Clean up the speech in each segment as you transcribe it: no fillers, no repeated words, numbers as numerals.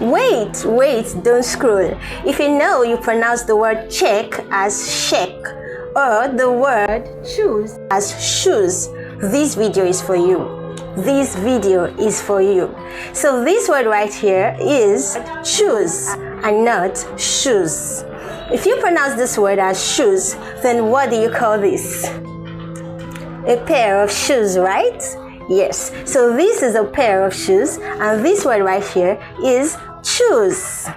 Wait, don't scroll. If you know you pronounce the word check as check or the word shoes as shoes, this video is for you. This video is for you. So this word right here is choose and not shoes. If you pronounce this word as shoes, then what do you call this? A pair of shoes, right? Yes. So this is a pair of shoes, and this word right here is choose.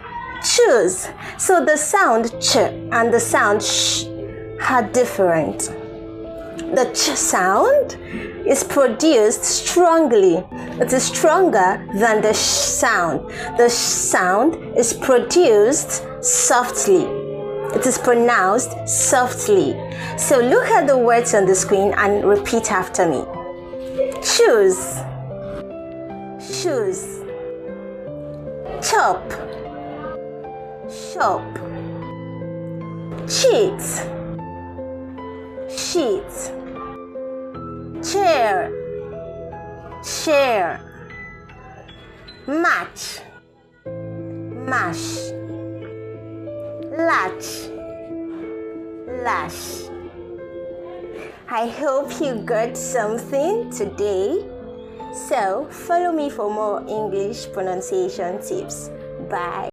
Choose. So the sound ch and the sound sh are different. The ch sound is produced strongly. It is stronger than the sh sound. The sh sound is produced softly. It is pronounced softly. So look at the words on the screen and repeat after me. Choose, shoes, chop, shop, cheat, sheet, chair, share, match, mash, latch, lash. I hope you got something today. So follow me for more English pronunciation tips. Bye.